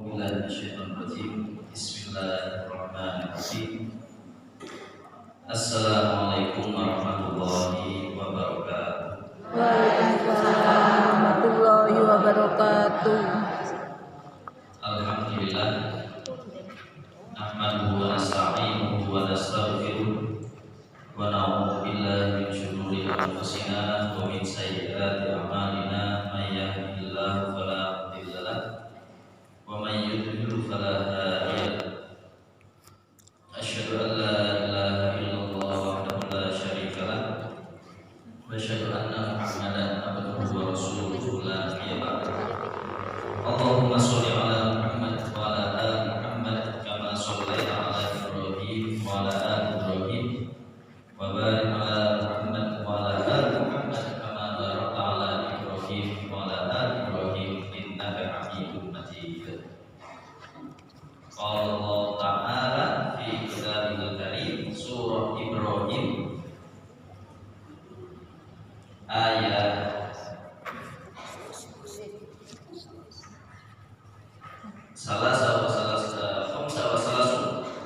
Bismillahirrahmanirrahim. Assalamualaikum warahmatullahi wabarakatuh. Waalaikumsalam warahmatullahi wabarakatuh. Alhamdulillah. Nahmaduhu wa nasta'inuhu wa nastaghfiruh wa na'udzu billahi min shururi anfusina wa min sayyiati a'malina. May yahdihillahu fala mudilla lahu wa may yudlil fala hadiya lahu. Asyhadu an la ilaha illallah wahdahu la syarika lahu wa asyhadu anna Muhammadan abduhu wa rasuluhu la nabiyya ba'dahu. Allahumma sholli ala Muhammad wa ala ali Muhammad kama shallaita ala Ibrahim wa ala ali Ibrahim wa barik ala Muhammad wa ala ali Muhammad kama barakta ala Ibrahim wa ala ali Ibrahim innaka Hamidum Majid. Qala Allah Ta'ala fi Kitabihil Karim surah Ibrahim ayat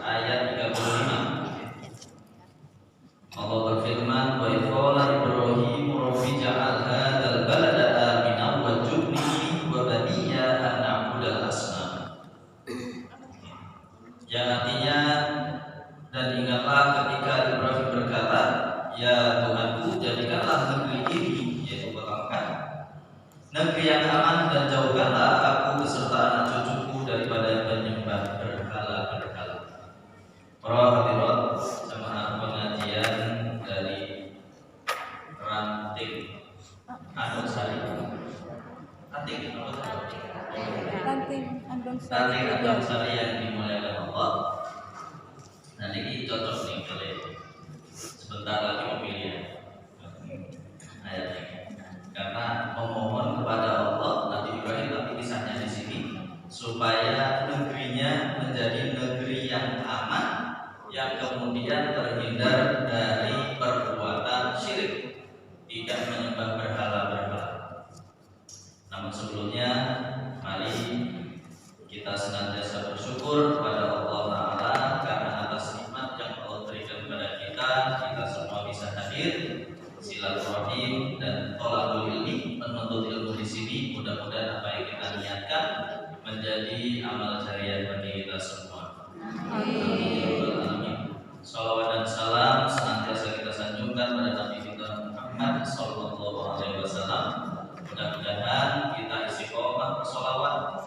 ayat 35. Allah berfirman, wa qala Ibrahim rabbi ja'al hadzal balada aminan waj'alni wa baniya an na'budal asnam. Yang artinya, dan ingatlah ketika Ibrahim berkata, ya Tuhanku, jadikanlah negeri ini, yaitu kota Mekah, negeri yang aman, dan jauhkanlah aku beserta anak cucuku daripada penyembah berhala-berhala. Para hadirat jemaah pengajian dari Ranting Andongsari. Ranting Ranting Andongsari yang dimuliakan Allah. Nah, ini cocok nih kalau sebentar lagi memilih ayat ini. Karena memohon kepada Allah Nabi Ibrahim, tapi kisahnya di sini supaya negerinya menjadi negeri yang aman, yang kemudian terhindar dari perbuatan syirik, tidak menyembah berhala-berhala. Namun sebelumnya, mari kita senantiasa bersyukur kepada Allah Ta'ala karena atas nikmat yang Allah berikan kepada kita semua bisa hadir silaturahim dan thalabul ilmi, menuntut ilmu di sini. Mudah-mudahan apa yang kita niatkan menjadi amal jariah bagi kita semua. Amin. Salawat dan salam senantiasa kita sanjungkan pada Nabi kita Muhammad sallallahu alaihi wasallam. Mudah-mudahan kita istiqomah bersolawat.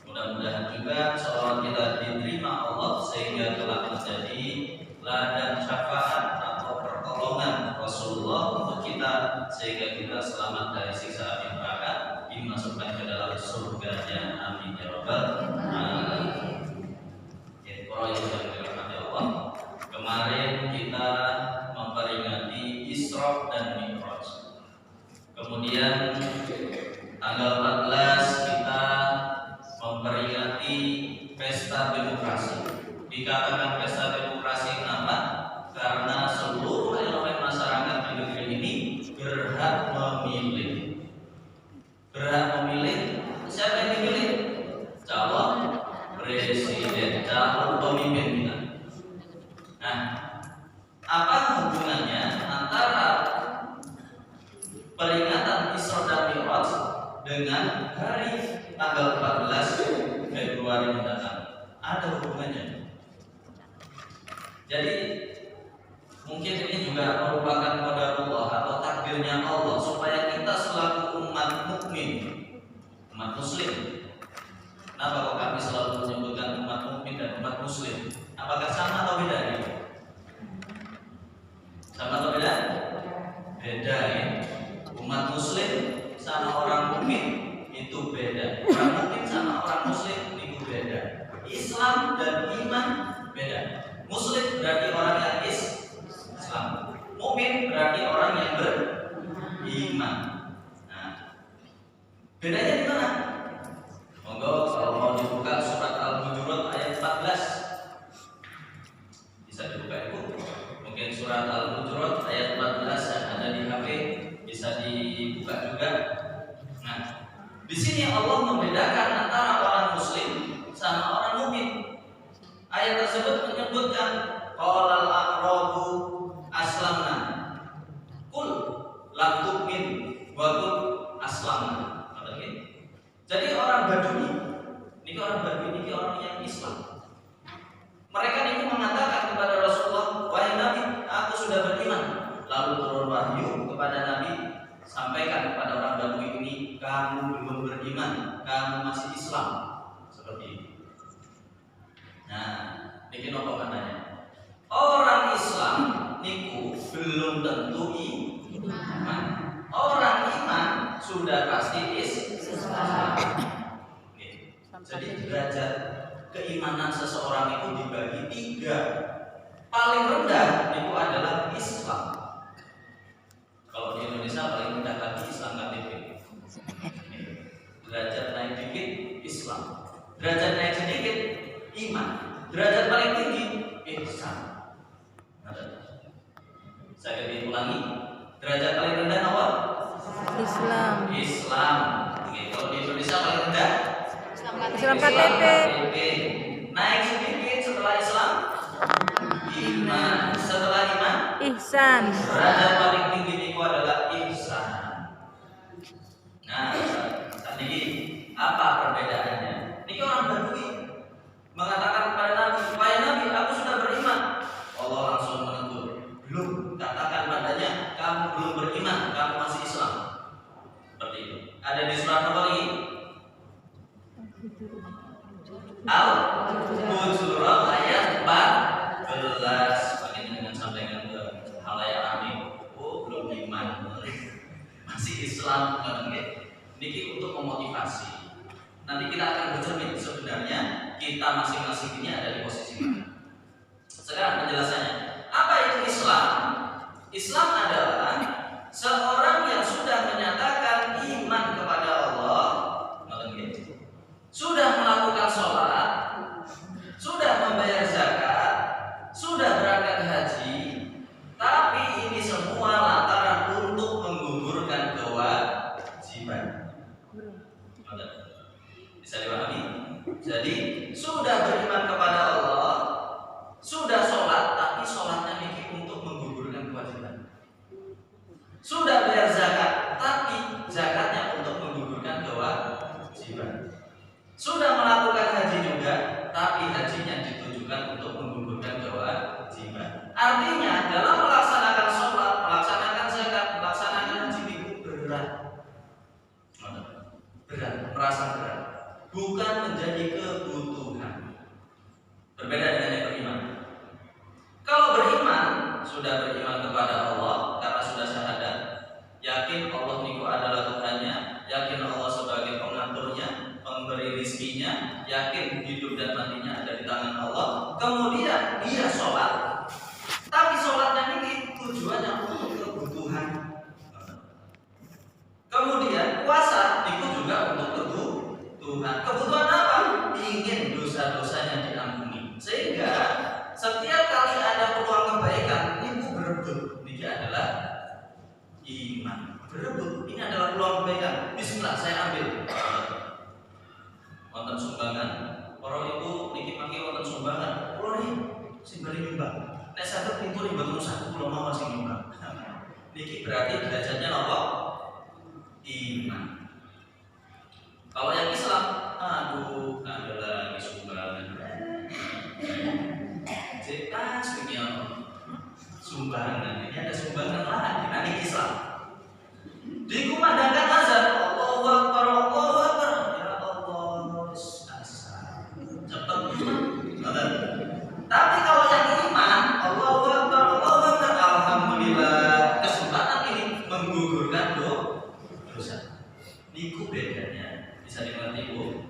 Mudah-mudahan juga salawat kita diterima Allah sehingga telah menjadi ladang syafaat atau pertolongan Rasulullah untuk kita, sehingga kita selamat dari siksa api neraka, dimasukkan ke dalam surganya. Amin ya rabbal alamin. Para yang dirahmati Allah, kemarin kita memperingati Isra dan Mi'raj. Kemudian tanggal 14 kita memperingati pesta demokrasi. Dikatakan pesta demokrasi kenapa? Karena seluruh elemen masyarakat di negeri ini berhak memilih. Berhak memilih. Siapa yang dipilih? Calon presiden, calon pemimpin kita. Nah, apa hubungannya antara peringatan Isra dan Mi'raj dengan hari tanggal 14 Februari mendatang? Ada hubungannya. Jadi mungkin ini juga merupakan qadarullah atau takdirnya Allah supaya kita selaku umat mukmin, umat muslim. Kenapa kok kami selalu menyebutkan umat mukmin dan umat muslim? Apakah sama atau beda ini? Sama atau beda? Beda ya. Umat muslim sama orang mukmin itu beda. Orang mukmin sama orang muslim itu beda. Islam dan iman beda. Muslim berarti orang yang Islam. Mukmin berarti orang yang beriman. Nah, bedanya di mana? menyebutkan qalal a'rabu aslamna. Qul lam tu'min wa qul aslamna. Jadi orang Badui, ini orang yang Islam. Mereka ini mengatakan kepada Rasulullah, wahai Nabi, aku sudah beriman. Lalu turun wahyu kepada Nabi, sampaikan kepada orang Badui ini, kamu belum beriman, kamu masih Islam. Seperti ini. Nah, bikin apa katanya? Orang Islam niku belum tentu iman. Orang iman sudah pasti Islam. Jadi derajat keimanan seseorang itu dibagi 3. Paling rendah itu adalah Islam. Kalau di Indonesia paling rendah lagi Islam KTP. Derajat naik dikit Islam. Derajat naik sedikit iman. Derajat paling tinggi ihsan. Saya ulangi. Derajat paling rendah apa? Islam. Oke, kalau di Indonesia paling rendah Islam KTP. Naik sedikit setelah Islam iman. Setelah iman Ihsan. derajat paling tinggi itu adalah ihsan. Nah, saat ini apa perbedaannya? Ini orang Badui mengatakan kepada Nabi, wahai Nabi, aku sudah beriman. Allah langsung menegur, belum. Katakan padanya, kamu belum beriman, kamu masih Islam. Seperti itu. Ada di surat apa lagi? Al-Hujurat ayat 14. Bagaimana dengan sampaikan ke halayak ramai? Oh, belum iman, masih Islam. Ini untuk memotivasi. Nanti kita akan bercermin sebenarnya kita masing-masing ini ada di posisi mana. Sekarang penjelasannya. Apa itu Islam? Islam adalah seorang yang sudah menyatakan iman kepada Allah, sudah melakukan sholat, sudah membayar zakat, sudah berangkat haji, tapi ini semua lantaran untuk menggugurkan kewajiban. Bisa dipahami? Jadi sudah beriman kepada Allah, sudah sholat, tapi sholatnya ini untuk menggugurkan kewajiban. Sudah bayar zakat, tapi zakatnya untuk menggugurkan kewajiban. Sudah melakukan haji juga, tapi hajinya ditujukan untuk menggugurkan kewajiban. Artinya dalam melaksanakan sholat, melaksanakan zakat, melaksanakan haji itu berat, merasa berat, bukan menjadi kebutuhan. Berbeda dengan yang beriman. Kalau beriman, sudah beriman kepada Allah karena sudah syahadat, yakin Allah niku adalah Tuhannya, yakin Allah sebagai pengaturnya, pemberi rizkinya, yakin hidup dan matinya ada di tangan Allah. Kemudian dia sholat, tapi sholatnya ini tujuannya untuk kebutuhan. Kemudian puasa itu juga untuk kebutuhan. Kebutuhan apa? Ingin dosa-dosanya diampuni. Sehingga setiap kali ada peluang kebaikan, ibu berebut. Ini adalah iman. Berebut. Ini adalah peluang kebaikan. Bismillah, saya ambil. Wonten sumbangan. Para ibu niki mangke wonten sumbangan. Kula niki sing bali nyumbang. Nek saged pintu ning mboten usah kula mau sing nyumbang. Niki berarti derajatnya apa? Iman. Kalau yang Islam, aduh, ada lagi sumbangan. Jelas begini sumbangan. Ini ada sumbangan lagi. Nanti Islam. Dikumandangkan azan, Allahu Akbar, Allahu Akbar. Ya Allah, cepat. Tapi kalau yang iman, Allahu Akbar, Allahu Akbar, alhamdulillah. Kesempatan ini menggugurkan dosa. Niku bedanya. Bisa dimengerti, Bu?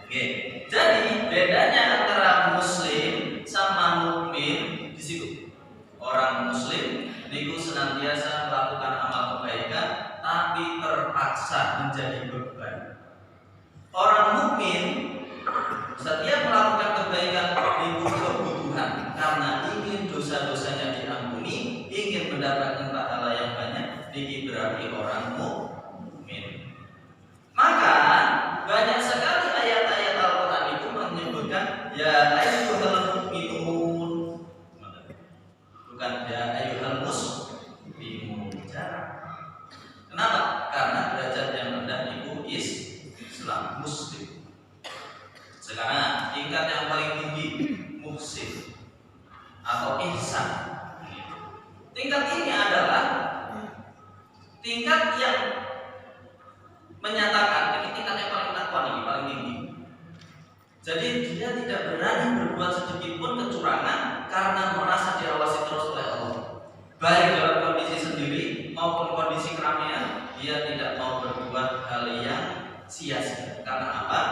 Oke. Jadi bedanya antara muslim sama mukmin di situ. Orang muslim niku senantiasa melakukan amal kebaikan tapi terpaksa menjadi beban. Orang mukmin setiap melakukan kebaikan niku kebutuhan karena ingin dosa-dosanya diampuni, ingin mendapatkan pahala yang banyak, niki berarti orang mukmin. Maka banyak sekali ayat-ayat Al-Quran itu menyebutkan ya ayyuhal mu'minun tingkat yang paling tinggi, muhsin atau ihsan. Tingkat ini adalah tingkat yang menyatakan ini tingkat yang paling takwa nih, paling tinggi. Jadi dia tidak berani berbuat sedikit pun kecurangan karena merasa diawasi terus oleh Allah. Baik dalam kondisi sendiri maupun kondisi keramaian, dia tidak mau berbuat hal yang sia-sia. Karena apa?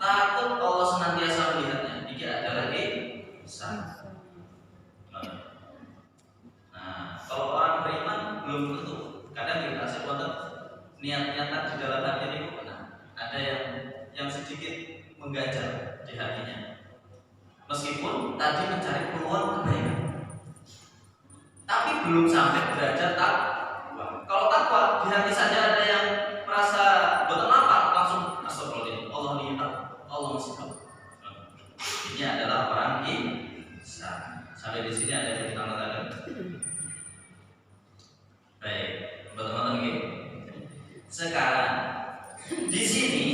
Takut Allah senantiasa melihatnya. Ini adalah ihsan. Nah, kalau orang beriman belum tentu. Kadang kita sebuah niat-niatan di dalam hati ini benar. Ada yang sedikit mengganjal di hatinya. Meskipun tadi mencari peluang kebaikan, tapi belum sampai derajat takwa. Kalau takwa di hati saja ada yang merasa betul lapar, langsung astagfirullahaladzim, Allah lihat, Allah masih tahu. Ini adalah orang ihsan. Sampai di sini ada yang kita katakan. Baik, teman-teman lagi. Sekarang di sini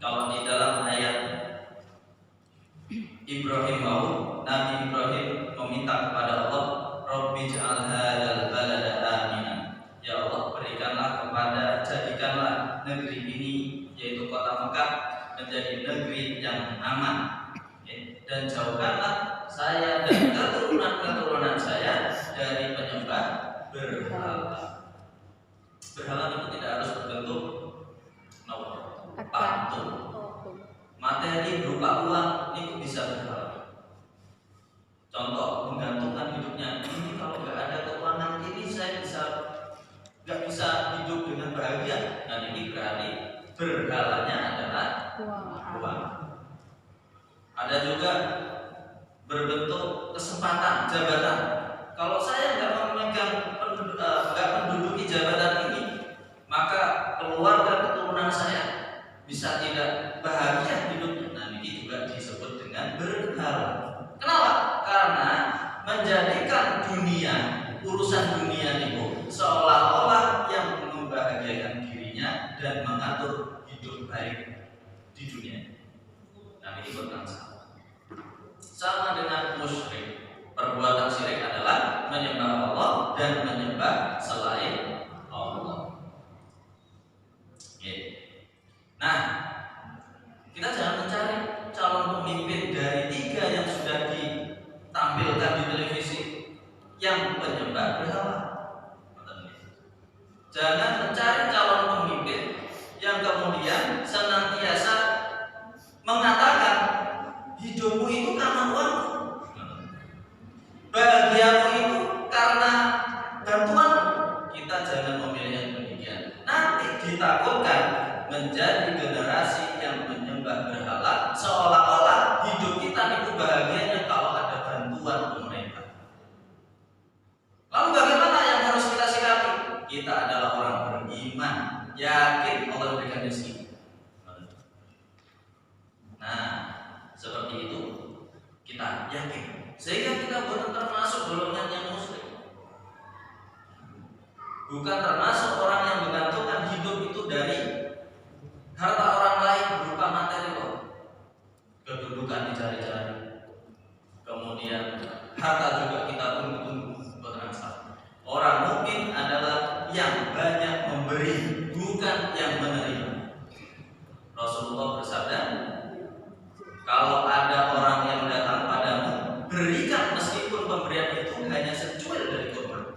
kalau di dalam ayat Ibrahim mau Nabi Ibrahim meminta kepada Allah, Rabbi ja'al hadzal balada aminan. Ya Allah, jadikanlah negeri ini, yaitu kota Mekah, menjadi negeri yang aman. Dan jauhkanlah saya dan keturunan saya dari penyembah berhala. Berhala itu tidak harus berbentuk patung. Materi berupa uang itu bisa berhala. Contoh, menggantungkan hidupnya. Ini kalau nggak ada keuangan ini saya nggak bisa hidup dengan bahagia. Dan ini berarti berhalanya adalah uang. Ada juga berbentuk kesempatan jabatan. Kalau saya nggak menduduki jabatan ini, maka keluarga keturunan saya bisa tidak bahagia hidupnya. Nah, ini juga disebut dengan berhala. Kenapa? Karena menjadikan urusan dunia itu seolah-olah yang membahagiakan dirinya dan mengatur hidup baik di dunia. Nah, ini bertanggung. Sama dengan musyrik. Perbuatan syirik adalah menyembah Allah dan menyembah selain Allah. Nah, kita jangan mencari calon pemimpin dari 3 yang sudah ditampilkan di televisi yang penyembah berhala. Jangan mencari calon pemimpin yang kemudian senantiasa mengatakan hidupmu itu karena uang, bahagiamu itu karena bantuan. Kita jangan memilih yang demikian. Nanti ditakutkan menjadi generasi yang menyembah berhala, seolah-olah hidup kita itu bahagianya kalau ada bantuan pemerintah. Lalu bagaimana yang harus kita sikapi? Kita adalah orang beriman, yakin Allah memberikan rezeki. Nah, seperti itu kita yakin, sehingga kita bukan termasuk golongan yang musyrik, bukan termasuk orang yang menggantungkan hidup itu dari harta orang lain berupa materi, kedudukan dicari-cari, kemudian harta juga kita tunggu-tunggu bertransaksi. Orang mukmin adalah yang banyak memberi, bukan yang menerima. Rasulullah bersabda, kalau ada orang yang datang padamu, berikan meskipun pemberian itu hanya secuil dari kurma.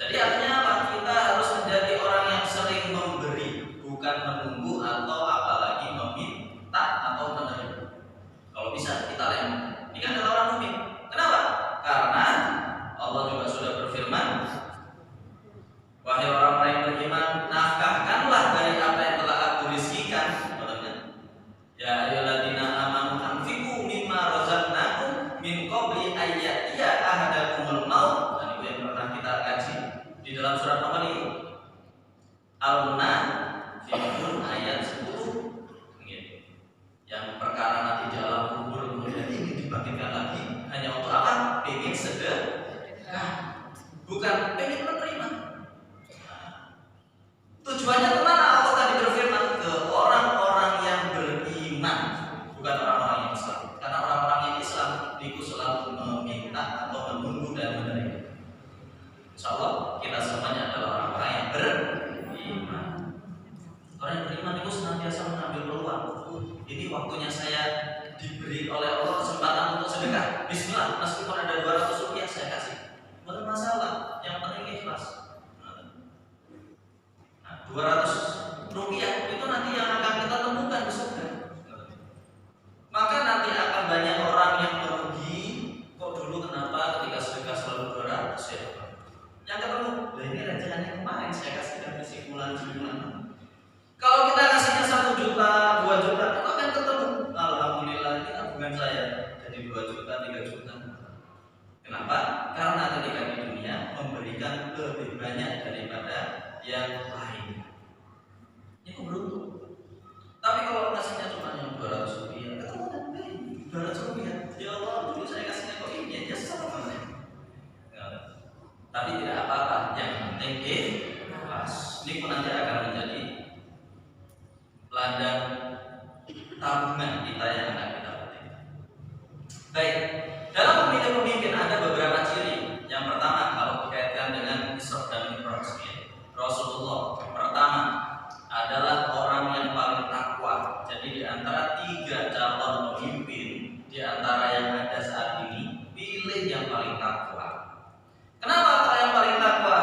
Jadi artinya apa? Kita harus menjadi orang yang sering memberi, bukan menunggu atau apalagi meminta atau menerima. Kalau bisa kita lempar. Ini kan adalah orang mukmin. Kenapa? Karena Allah juga sudah berfirman, wahai orang-orang yang beriman, nafkahkanlah dari apa yang telah aku rizkikan. Ya ayyuhalladzina amanu anfiqu mimma razaqnakum min qabli ayyatiya ahadakumul maut. Dan itu yang pernah kita kaji di dalam surat apa ini? Al-Munafiqun ayat 10. Yang perkara mati di alam kubur kemudian ingin dibangkitkan lagi hanya untuk apa? Ingin sedekah, bukan ingin menerima. Tujuannya kemana? Allah tadi berfirman ke orang-orang yang beriman. ini waktunya saya diberi oleh Allah kesempatan untuk sedekah. Bismillah, meskipun ada 200 rupiah saya kasih. Bukan masalah, yang penting ikhlas. Nah, 200 rupiah itu nanti yang akan kita temukan di surga. Maka nanti akan banyak orang yang merugi. Kok dulu kenapa ketika sedekah selalu 200 ya? Yang ketemu, lah ini rencananya kemarin saya kasihkan ke simpulan. Kalau kita kasihnya 1 juta, 2 juta, itu akan ketemu. Alhamdulillah ini tabungan saya jadi 2 juta, 3 juta. Kenapa? Karena ketika di dunia memberikan lebih banyak daripada yang lain. Ini kok beruntung. Tapi kalau kasihnya cuma yang 200 rupiah, ketemu dan 200 rupiah. Ya Allah, dulu saya kasihnya kok ini aja sama. Tapi tidak apa-apa, yang penting ikhlas. Ini pun nanti akan menjadi ladang tabungan kita yang akan kita petik. Baik, dalam memilih pemimpin ada beberapa ciri. Yang pertama, kalau dikaitkan dengan Isra dan Mi'raj, Rasulullah pertama adalah orang yang paling takwa. Jadi di antara 3 calon pemimpin di antara yang ada saat ini, pilih yang paling takwa. Kenapa yang paling takwa?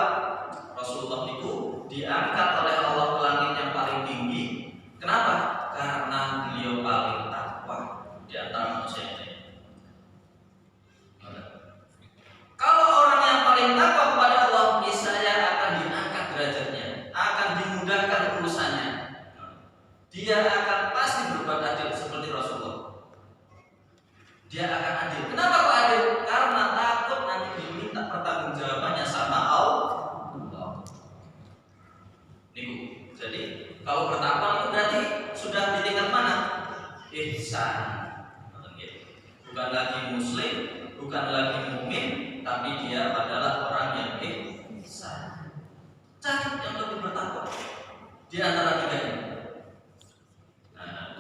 Rasulullah itu diangkat oleh Allah ke langit yang paling tinggi. Kenapa? Karena beliau paling takwa di antara manusia ini. Kalau orang yang paling takwa kepada Allah, niscaya akan diangkat derajatnya, akan dimudahkan urusannya. Dia akan pasti berbuat adil seperti Rasulullah. Dia akan adil. Kenapa kok adil? Karena takut nanti diminta pertanggungjawabannya sama Allah. Jadi kalau bertakwa itu berarti sudah di tingkat mana? Ihsan. Bukan lagi muslim, bukan lagi mukmin, tapi dia adalah orang yang ihsan. Cari yang lebih bertakwa di antara 3 ini. Nah,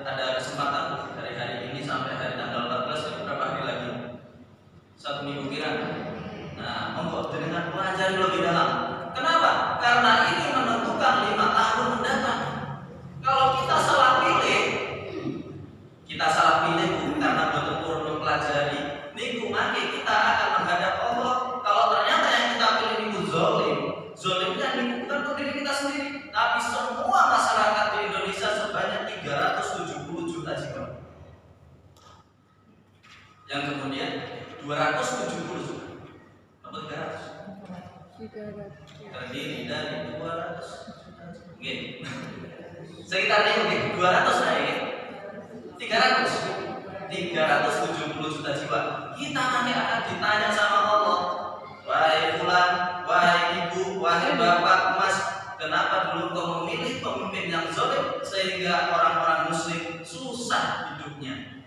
ada kesempatan dari hari ini sampai hari tanggal 14 itu berapa hari lagi? 1 minggu kira. Nah, monggo dengan pelajari lebih dalam. Kenapa? Karena ini menentukan 5 tahun mendatang. Kalau kita salah pilih karena betul-betul mempelajari, niku maki kita akan menghadap Allah. Kalau ternyata yang kita pilih niku zolimnya niku bukan untuk diri kita sendiri, tapi semua masyarakat di Indonesia sebanyak 370 juta jiwa. Yang kemudian 270 juta. Apa 300? Terdiri dari 200 juta. Sekitar ini 200 lah ya. 370 juta jiwa. Kita nanti akan ditanya sama Allah. Wahai fulan, wahai ibu, wahai bapak, mas, kenapa dulu kau memilih pemimpin yang zalim sehingga orang-orang muslim susah hidupnya?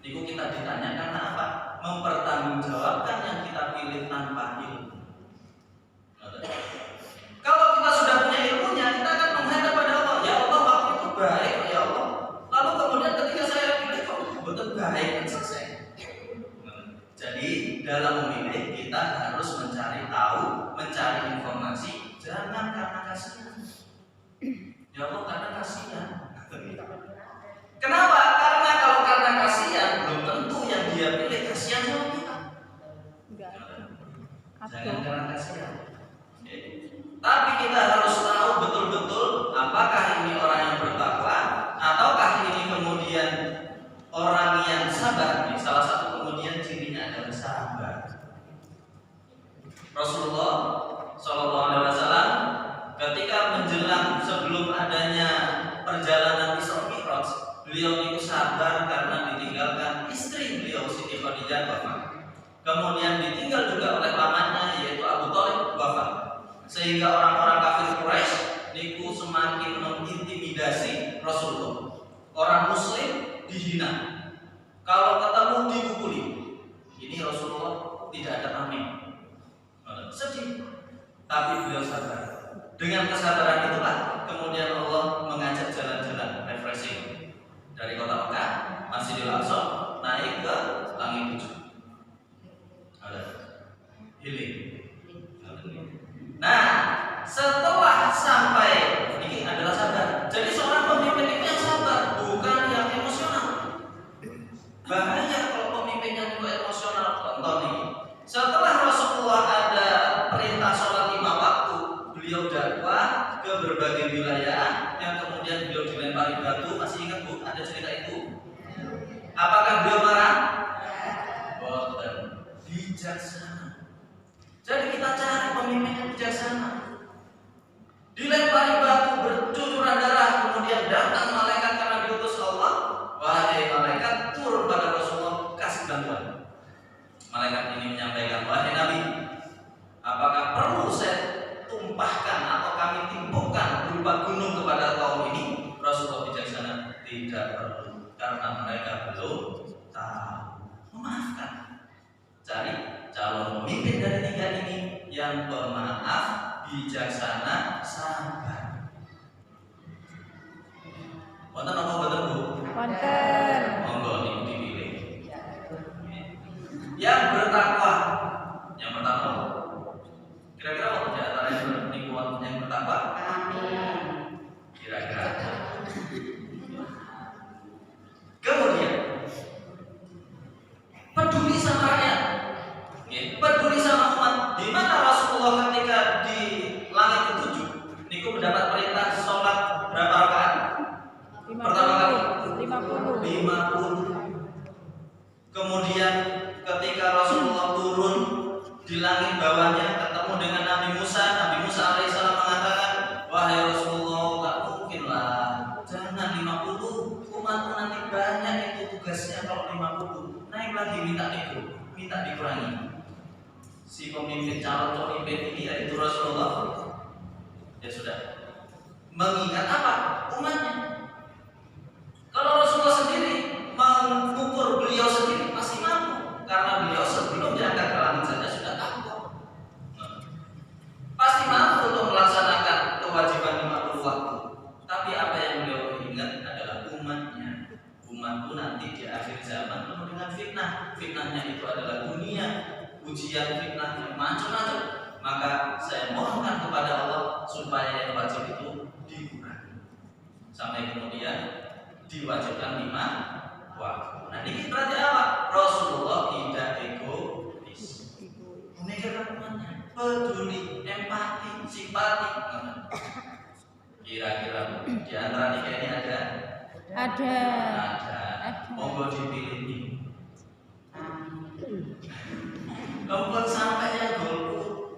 Itu kita ditanya karena apa? Mempertanggungjawabkan yang kita pilih tanpa ilmu. Kalau kita sudah punya ilmunya, kita akan menghadap pada Allah. Ya Allah, waktu itu baik ya Allah. Lalu kemudian ketika saya pilih kok betul baik dan selesai. Jadi dalam memilih kita harus mencari tahu, mencari informasi, jangan karena kasihan. Ya Allah, karena kasihan. Kenapa? Karena kalau karena kasihan, belum tentu yang dia pilih kasihan sama kita. Jangan karena kasihan. Tapi kita harus tahu betul-betul apakah ini orang yang bertakwa ataukah ini kemudian orang yang sabar. Salah satu kemudian cirinya adalah sabar. Rasulullah SAW ketika menjelang sebelum adanya perjalanan Isra Mi'raj, beliau itu sabar karena ditinggalkan istri beliau Siti Khadijah wafat. Kemudian ditinggal juga oleh pamannya yaitu Abu Thalib wafat. Sehingga orang-orang kafir Quraisy niku semakin mengintimidasi Rasulullah. Orang muslim dihina. Kalau ketemu dipukuli. Ini Rasulullah tidak ada pamit. Sedih. Tapi beliau sabar. Dengan kesabaran itulah kemudian Allah mengajak jalan-jalan refreshing dari kota Mekah, Masjidil Aqsa naik ke langit 7. Ada healing. Nah, setelah sampai ini adalah sabar. Jadi seorang pemimpin itu yang sabar. tidak perlu karena mereka belum tahu. Memaafkan. Cari calon pemimpin dari tiga ini yang pemaaf, bijaksana, sabar. Wonten apa boten Bu? Wonten. Monggo niku dipilih. Yang bertakwa. Yang pertama. Kira-kira apa di antara yang bertakwa? Amin. Kira-kira. Kemudian peduli sama rakyat. Peduli sama umat. Di mana Rasulullah ketika di langit ketujuh niku mendapat perintah sholat berapa rakaat? Pertama kali 50. Kemudian ketika Rasulullah turun di langit bawahnya ketemu dengan Nabi Musa alaihissalam mengatakan, wahai Rasulullah, tak mungkin lah, jangan 50, umatmu nanti banyak itu tugasnya. Kalau 50 naik lagi minta dikurangi. Si pemimpin, calon pemimpin ini yaitu Rasulullah, ya sudah mengingat apa? Umatnya. Kalau Rasulullah sendiri mengukur beliau sendiri pasti mampu, karena beliau sebelum diangkat ke langit saja sudah takut. Pasti mampu untuk melaksanakan kewajiban 50 waktu. Tapi apa yang beliau ingat adalah umatnya. Umatku nanti di akhir zaman penuh dengan fitnah. Fitnahnya itu adalah dunia, ujian fitnahnya macam-macam. Maka saya mohonkan kepada Allah supaya yang wajib itu dikurangi. Sampai kemudian diwajibkan 5 waktu. Nah ini berarti apa? Rasulullah tidak egois, memikirkan umatnya, peduli, empati, simpati. Kira-kira di antara tiga ini ada? Ada. Monggo dipilih nih. Lempun sampai yang golput.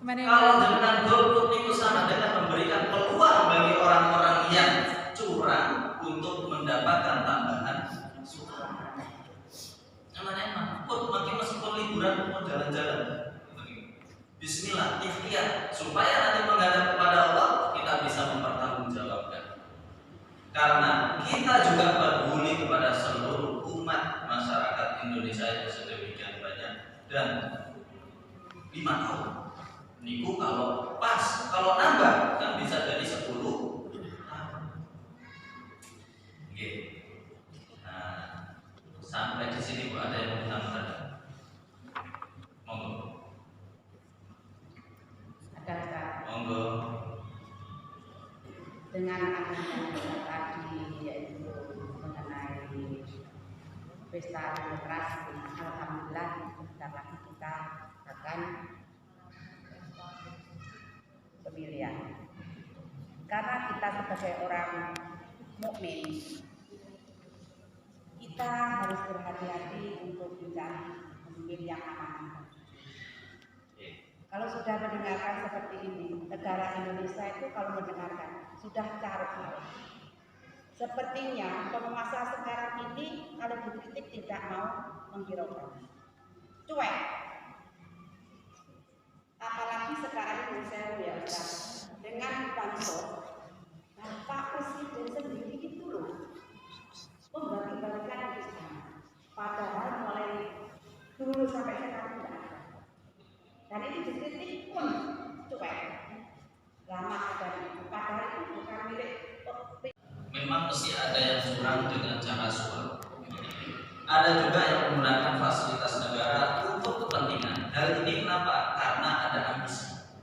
Kalau dengan golput itu sama dengan memberikan peluang bagi orang-orang yang curang untuk mendapatkan tambahan suara. Emang makin meskipun liburan pun jalan-jalan. Bismillah, ikhtiar supaya nanti menghadap kepada Allah kita bisa mempertanggungjawabkan. Karena kita juga peduli kepada seluruh umat masyarakat Indonesia yang sedemikian banyak dan 5 tahun. Niku kalau pas, kalau nambah kan bisa jadi 10 tahun. Oke. Nah, sampai di sini Bu, ada yang mau ditambahkan? Monggo. Monggo. Dengan agenda tadi yaitu mengenai pesta demokrasi, alhamdulillah sebentar lagi kita akan pemilihan. Karena kita sebagai orang mukmin, kita harus berhati-hati untuk mencari pemimpin yang amanah. Kalau sudah mendengarkan seperti ini, negara Indonesia itu kalau mendengarkan sudah carut marut. Sepertinya penguasa sekarang ini kalau dikritik tidak mau menghiraukan, cuek. Apalagi sekarang ini saya ya Ustaz, dengan bansos, Pak Presiden sendiri itu loh membagi-bagikan di sana. Padahal mulai dulu sampai sekarang tidak ada. Dan ini dikritik pun cuek. Lama ada itu, padahal itu bukan milik. Memang mesti ada yang curang dengan cara suap. Ada juga yang menggunakan fasilitas negara untuk kepentingan. Hal ini kenapa? Karena ada ambisi.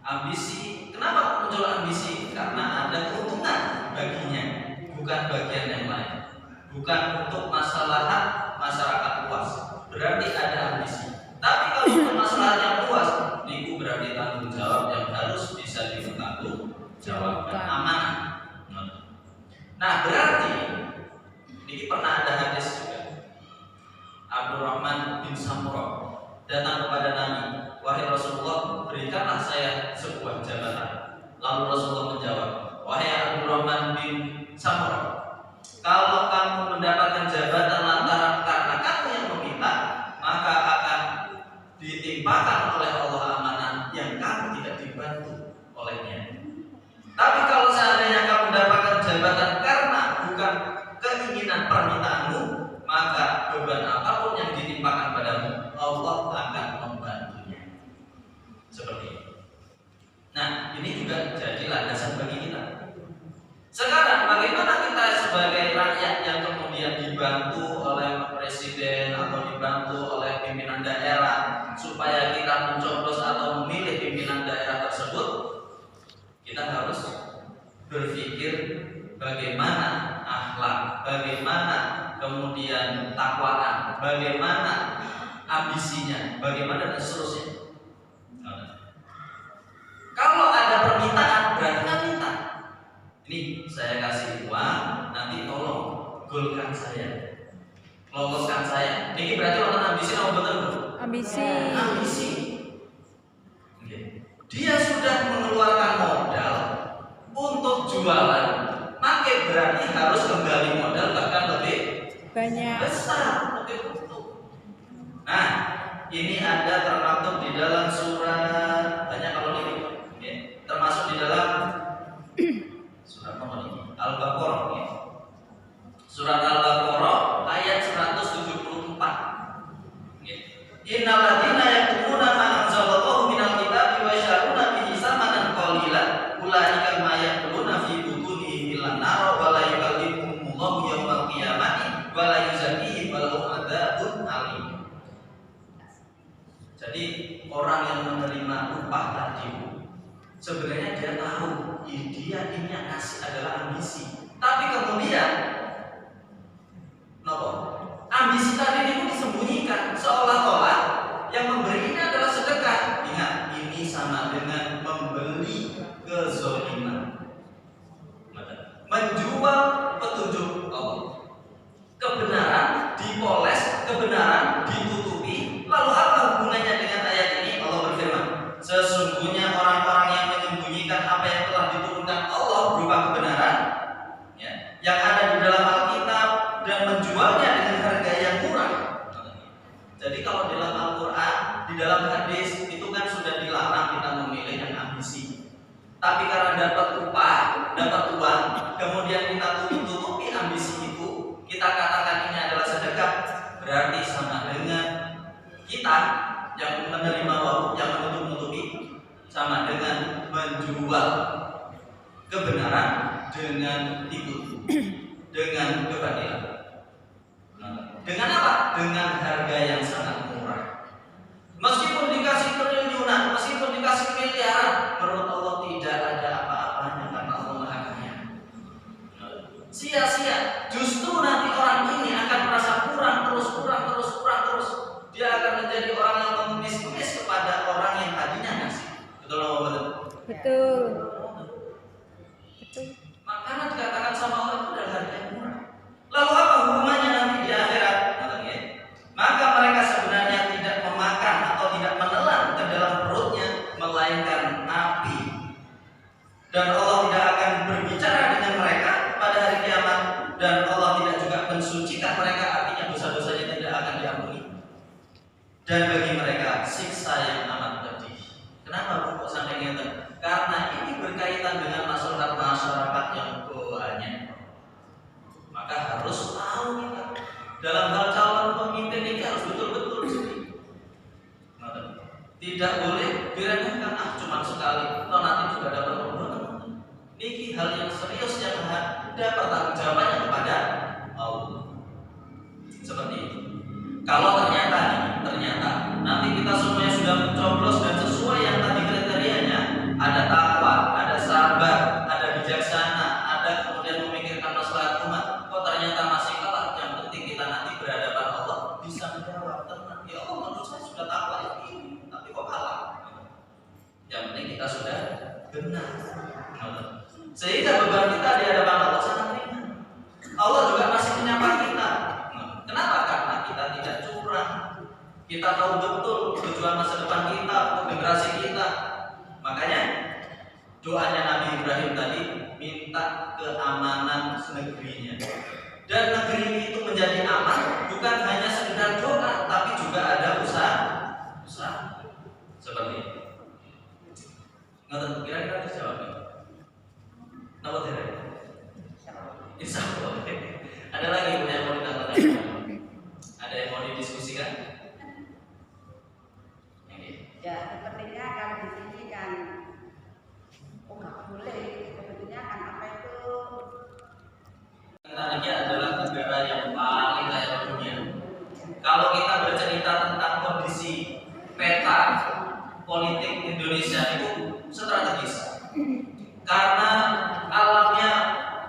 Ambisi, kenapa muncul ambisi? Karena ada keuntungan baginya, bukan bagian yang lain. Bukan untuk masalah masyarakat luas. Berarti ada ambisi. Tapi kalau untuk masalah yang luas, niku berarti tanggung jawab yang harus bisa dipertanggungjawabkan, amanah. Nah berarti ini pernah ada hadis juga. Abdurrahman bin Samurah datang kepada Nabi, wahai Rasulullah, berikanlah saya sebuah jabatan. Lalu Rasulullah menjawab, wahai Abdurrahman bin Samurah, kalau kamu mendapatkan jabatan lantaran karena kamu yang meminta, maka akan ditimpakan oleh Allah amanah yang kamu tidak dibantu olehnya. Tapi kalau seandainya kamu mendapatkan jabatan karena keinginan permintaanmu, maka beban apapun yang ditimpakan padamu, Allah akan membantunya. Seperti itu. Nah, ini juga jadi landasan bagi kita. Sekarang bagaimana kita sebagai rakyat yang kemudian dibantu oleh presiden atau dibantu oleh pimpinan daerah supaya kita mencoblos atau memilih pimpinan daerah tersebut? Kita harus berpikir bagaimana akhlak, bagaimana kemudian takwaan, bagaimana ambisinya, bagaimana dan seterusnya. Kalau ada permintaan berarti kan minta. Ini saya kasih uang, nanti tolong golkan saya, loloskan saya. Ini berarti orang ambisi atau betul? Ambisi. Ambisi. Dia sudah mengeluarkan modal untuk jualan, maka berarti harus kembali modal bahkan lebih Banyak. besar, lebih utuh. Nah, ini ada termaktub di dalam surat banyak kalau ini, termasuk di dalam surat Al-Baqarah, surat Al-Baqarah ayat 174. Innal ladzina yaktumuna ma anzalallahu minal kitabi wa yashruna bihi samanan qalilan ulaika ma yaquluna fi butunihim illa nar wa la yukallimuhumullahu yawmal qiyamati wa la yuzakkihim wa lahum adzabun alim. Jadi orang yang menerima upah tadi sebenarnya dia tahu dia ini yang kasih adalah ambisi, tapi kemudian ambisi tadi ini pun disembunyikan seolah-olah yang memberi ini adalah sedekah. Ingat, ini sama dengan membeli kezaliman, menjual petunjuk Allah. Kebenaran dipoles, kebenaran ditutupi. Lalu apa hubungannya dengan ayat ini? Allah berfirman, sesungguhnya orang-orang yang menyembunyikan apa yang telah diturunkan Allah berupa kebenaran, yang ada di dalam Alkitab dan menjualnya dengan harga yang murah. Jadi kalau di dalam Al-Quran, di dalam hadis itu kan sudah dilarang kita memilih yang ambisi. Tapi karena dapat upah, dapat uang, kemudian kita tutupi ambisi itu, kita katakan ini adalah sedekah, berarti sama dengan kita yang menerima waktu, yang menutupi, sama dengan menjual kebenaran dengan tipu, dengan kebatilan. Dengan apa? Dengan harga yang sangat murah. Meskipun dikasih triliunan, meskipun dikasih miliaran, menurut Allah tidak ada apa-apanya karena Allah Maha Kaya. Sia-sia. Justru nanti orang ini akan merasa kurang terus. Dia akan menjadi orang yang mengemis-ngemis kepada orang yang tadinya ngasih. Betul atau betul? Betul. Makanya dikatakan sama Allah itu adalah harga yang murah. Lalu apa hubungannya nanti di akhirat? Maka mereka sebenarnya tidak memakan atau tidak menelan ke dalam perutnya, melainkan api. Dan Allah tidak akan berbicara dengan mereka pada hari kiamat, dan Allah tidak juga mensucikan mereka, artinya dosa-dosanya tidak akan diampuni. Dan bagi mereka siksa yang amat pedih. Kenapa kok sampai gitu? Karena ini berkaitan dengan masyarakat yang banyak. Maka harus tahu kita dalam hal calon pemimpin ini harus betul-betul tidak boleh diremehkan, cuma sekali, toh nanti juga dapat pembunuhan. Ini hal yang serius yang dapat tanggung jawabannya kepada Allah. Seperti itu. Kalau ternyata nanti kita semuanya sudah mencoblos dan sesuai yang tadi kriterianya, ada takwa, ada sabar, ada bijaksana, ada kemudian memikirkan masalah umat, kok ternyata masih kalah. Yang penting kita nanti berhadapan Allah bisa menjawab, tenang, ya Allah menurut saya sudah takwa ini, tapi kok kalah. Yang penting kita sudah benar. Sehingga beban kita di hadapan Allah sangat ringan. Allah juga masih menyapa kita. Kenapa? Karena kita tidak curang. Kita tahu betul tujuan masa depan kita, generasi kita. Makanya doanya Nabi Ibrahim tadi minta keamanan negerinya. Dan negeri itu menjadi aman bukan hanya sekedar doa, tapi juga ada usaha. Seperti itu. Nggak kira-kira dijawab. Kenapa tidak? Insya Allah. Ada lagi yang mau ditambahkan? Ada yang mau didiskusikan? Ya sepertinya kalau di sini kan nggak boleh. Sebetulnya kan apa itu? Kita ini adalah negara yang paling kaya di dunia. Kalau kita bercerita tentang kondisi peta politik Indonesia itu strategis, karena alamnya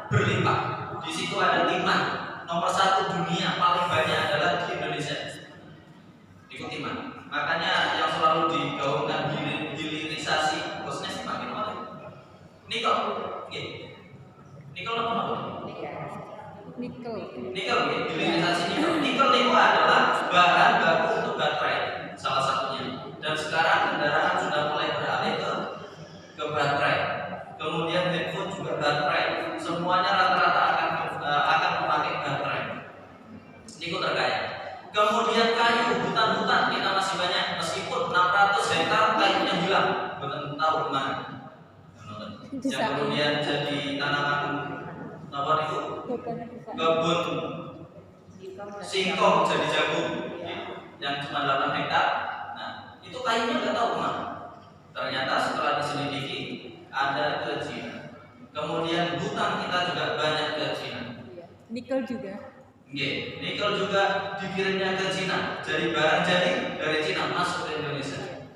berlimpah. Di situ ada 5. Nomor 1 dunia paling banyak adalah di Indonesia. Ikut 5. Makanya yang selalu digaungkan hilirisasi, bosnya sih makin apa? Nikel. Nikel apa? Nikel. Nikel, hilirisasi nikel. Nikel itu adalah bahan baku untuk baterai, salah satunya. Dan sekarang kendaraan sudah mulai beralih ke baterai. Kemudian handphone juga baterai. Semuanya rata-rata akan memakai baterai. Nikel terkaya. Kemudian kayu, hutan-hutan kita masih banyak, meskipun 600 hektar kayunya hilang, bukan tahu kemana. Yang kemudian jadi tanaman apa itu? Kebun singkong jadi jagung, yang cuma 8 hektar. Nah, itu kayunya nggak tahu kemana. Ternyata setelah diselidiki ada ke Cina. Kemudian hutan kita juga banyak ke Cina. Nikel juga. Nikel juga dikirimnya ke Cina. Jadi barang jadi dari Cina masuk ke Indonesia.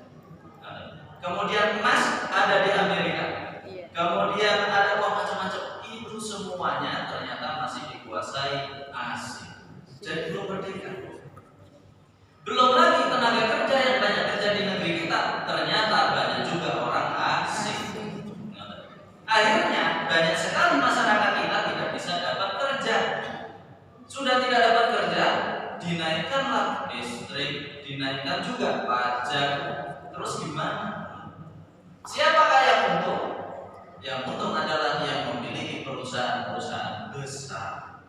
Kemudian emas ada di Amerika. Kemudian ada macam-macam. Itu semuanya ternyata masih dikuasai asing. Jadi belum merdeka. Belum lagi tenaga kerja yang banyak kerja di negeri kita, ternyata banyak juga orang asing. Akhirnya banyak sekali masyarakat kita tidak bisa dapat kerja. Sudah tidak dapat kerja, dinaikkanlah listrik, dinaikkan juga pajak. Terus gimana? Siapakah yang untung? Yang untung adalah yang memiliki perusahaan-perusahaan besar.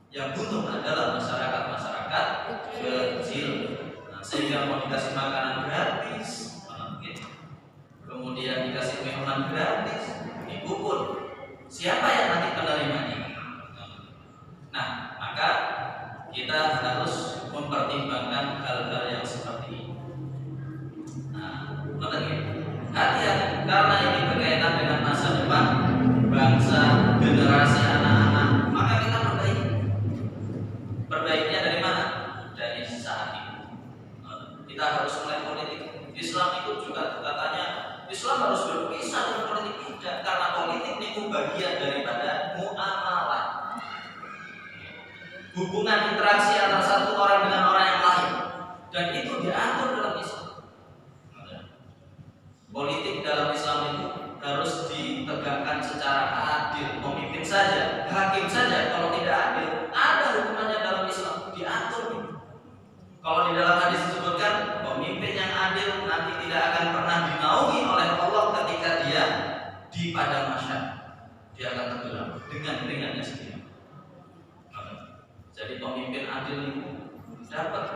Yang untung adalah masyarakat-masyarakat kecil. Nah, sehingga mau dikasih makanan gratis, kemudian dikasih minuman gratis, dikubur. Siapa yang nanti penerimanya? Nah, maka kita harus mempertimbangkan hal-hal yang seperti ini. Nah, hati-hati, karena ini berkaitan dengan masa depan bangsa, generasi anak-anak. Maka kita perbaiknya dari mana? Dari saat ini. Kita harus mulai politik. Islam itu juga katanya Islam harus berpisah dengan politik, tidak, karena politik itu bagian daripada muamalah. Hubungan interaksi antara satu orang dengan orang yang lain, dan itu diatur dalam Islam. Politik dalam Islam itu harus ditegakkan secara adil. Pemimpin saja, hakim saja kalau tidak adil, ada hukumannya dalam Islam, diatur. Kalau di dalam hadis disebutkan pemimpin yang adil nanti tidak akan pernah dinaungi oleh Allah ketika dia di padang mahsyar. Dia akan tenggelam dengan ringannya sendiri. Jadi pemimpin adil itu dapat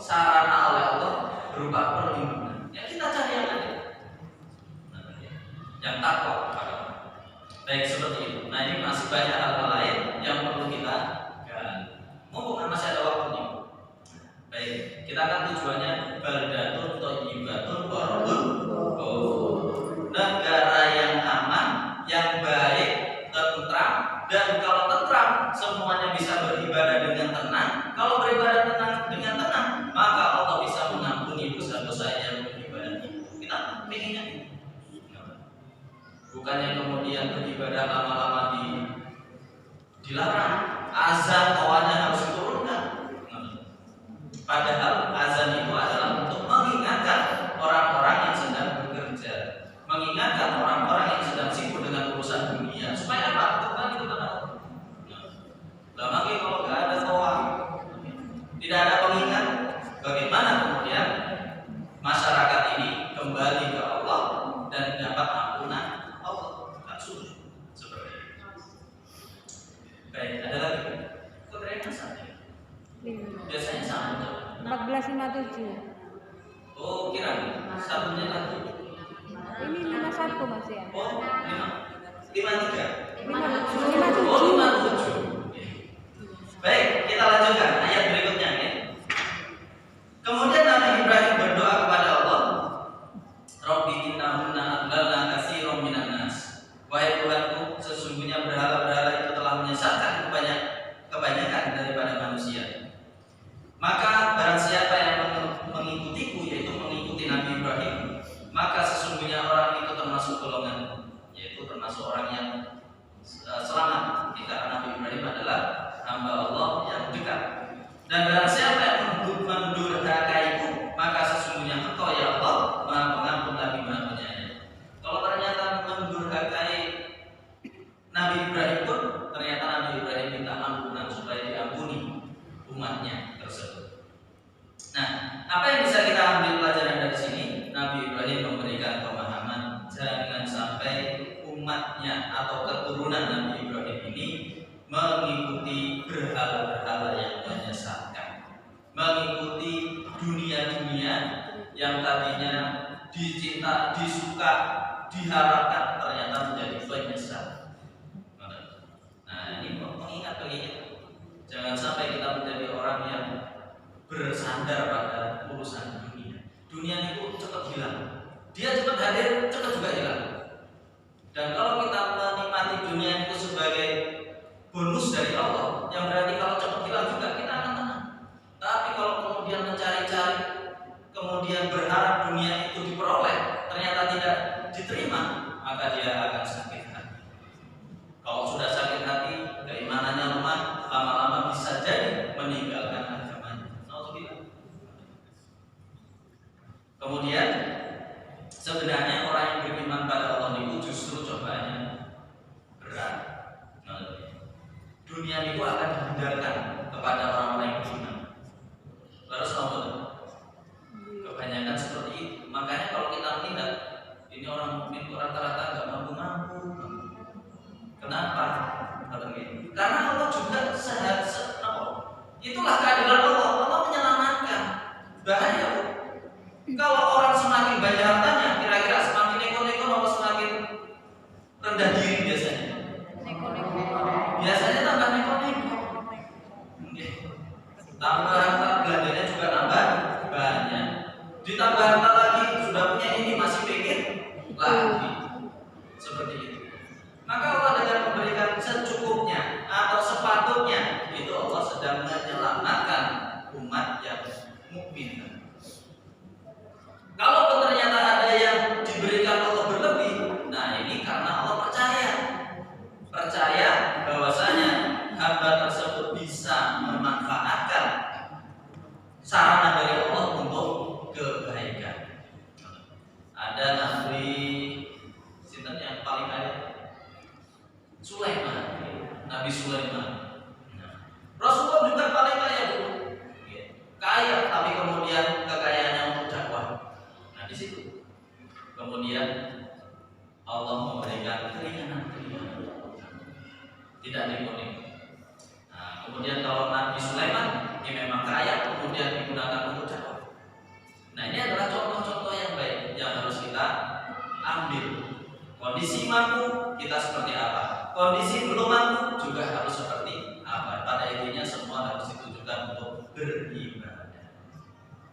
sarana oleh Allah berupa perlindungan. Ya kita cari yang adil, yang takwa. Baik seperti itu. Nah ini masih banyak hal-hal lain yang perlu kita gali. Mumpung masih ada waktunya. Baik, kita kan tujuannya baldatun thayyibatun wa rabbun ghafur. Negara yang aman, yang baik, tentram, dan kalau tentram semuanya bisa beribadah dengan tenang. Kalau beribadah dengan tenang, maka Allah bisa mengampuni dosa-dosa yang beribadah itu. Kita pengennya itu. Bukannya kemudian beribadah lama-lama dilarang, azan awalnya harus diturunkan. Padahal azan itu adalah untuk mengingatkan orang-orang yang sedang bekerja, mengingatkan orang-orang yang sedang sibuk dengan urusan dunia, supaya apa? Kembali kepada Allah. Nah, lagi kalau nggak ada toa, tidak ada pengingat, bagaimana kemudian masyarakat ini kembali ke Allah dan dapat ampunan Allah? Tak sulit seperti itu. Baik, ada lagi? Kok ternyata sama? Biasanya sama. 1457. Oh, kira satunya lagi. Ini 51 Mas ya. Oh, 53. 57. Oh, 57. ini mengikuti berhala-berhala yang menyesatkan, mengikuti dunia-dunia yang tadinya dicinta, disuka, diharapkan ternyata menjadi penyesat. Nah, ini mengingat bagi kita, jangan sampai kita menjadi orang yang bersandar pada urusan dunia. Dunia itu cepat hilang, dia cepat hadir, cepat juga hilang. Dan kalau kita menikmati dunia itu sebagai bonus dari Allah, yang berarti kalau cepat hilang juga kita akan tenang. Tapi kalau kemudian mencari-cari, kemudian berharap dunia itu diperoleh, ternyata tidak diterima, maka dia akan sakit hati. Kalau sudah sakit hati, keimanannya lemah, lama-lama bisa jadi meninggalkan agamanya. Kemudian sebenarnya orang yang beriman pada Allah itu justru cobaannya berat. Dunia itu akan dihindarkan kepada orang-orang yang beriman. Terus kebanyakan seperti itu. Makanya kalau kita melihat ini orang mukmin rata-rata nggak mampu-mampu. Kenapa? Karena Allah juga sehat. Itulah keadilan Allah. Allah menyelamatkan. Bahaya. Kalau orang semakin banyak hartanya, kira-kira semakin neko-neko atau semakin rendah diri biasanya? Neko-neko. Biasanya tambah neko-neko. Tambah harta, belanjanya juga tambah banyak. Ditambah harta lagi, sudah punya ini masih pengen lagi. Seperti itu. Maka Allah dengan memberikan secukupnya atau sepatutnya, itu Allah sedang menyelamatkan umat yang mukmin. Kalau ternyata ada yang diberikan Allah berlebih, nah ini karena Allah percaya bahwasanya hamba tersebut bisa memanfaatkan sarana dari Allah untuk kebaikan. Ada Nabi sinten yang paling kaya? Sulaiman, Nabi Sulaiman. Rasulullah juga paling kaya dulu. Kaya, tapi kemudian kekayaannya untuk dakwah. Nah di situ kemudian Allah memberikan keringanan, tidak dikuning. Nah, kemudian kalau Nabi Sulaiman ini memang kaya, kemudian digunakan untuk dakwah. Nah ini adalah contoh-contoh yang baik yang harus kita ambil. Kondisi mampu kita seperti apa? Kondisi belum mampu juga harus seperti apa? Pada intinya semua harus ditujukan untuk beribadah.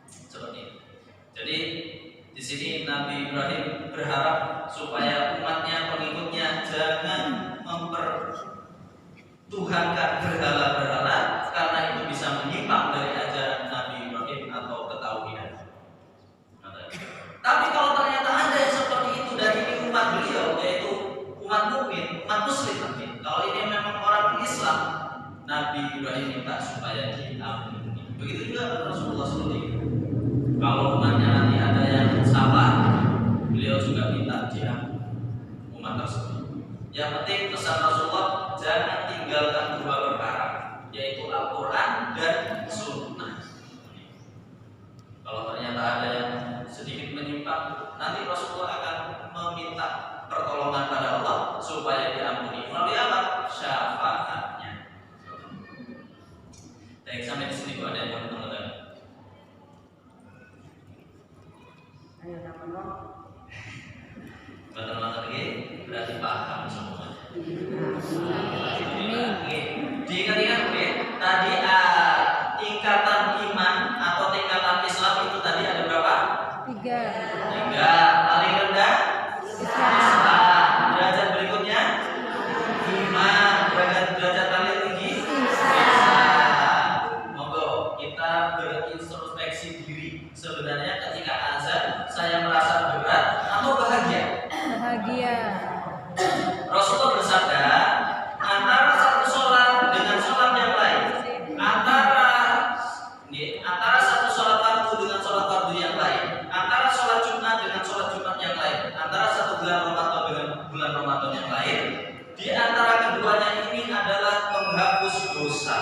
Seperti itu. Jadi di sini Nabi Ibrahim berharap supaya umatnya, pengikutnya jangan mempertuhankan berhala-berhala, karena itu bisa menyimpang dari ajaran Nabi Ibrahim atau ketauhidan. Tapi kalau ternyata ada yang seperti itu dari umat beliau, yaitu umat mukmin, umat muslim, kalau ini memang orang Islam, Nabi Ibrahim minta supaya diampuni. Begitu juga Rasulullah SAW. Kalau umatnya nanti ada yang salah, beliau juga minta diampuni umat tersebut. Yang penting pesan Rasulullah, jangan tinggalkan dua perkara, yaitu Al-Quran dan Sunnah. Kalau ternyata ada yang sedikit menyimpang, nanti Rasulullah akan meminta pertolongan pada Allah supaya diampuni melalui apa? Syafaatnya. Baik, sampai di sini ada yang mau ditambahkan? Ayo teman-teman. Teman-teman lagi berarti paham semua. Diingat-ingat, oke? Tadi tingkatan iman atau tingkatan Islam itu tadi ada berapa? 3. Paling rendah Islam. Derajat berikutnya iman. Derajat paling tinggi Islam. Monggo kita berintrospeksi diri. Sebenarnya ketika azan saya merasa berat atau bahagia? Bahagia. Rasulullah bersabda, antara satu sholat dengan sholat yang lain, antara satu sholat fardu dengan sholat fardu yang lain, antara sholat Jumat dengan sholat Jumat yang lain, antara satu bulan Ramadan dengan bulan Ramadan yang lain, di antara keduanya ini adalah penghapus dosa.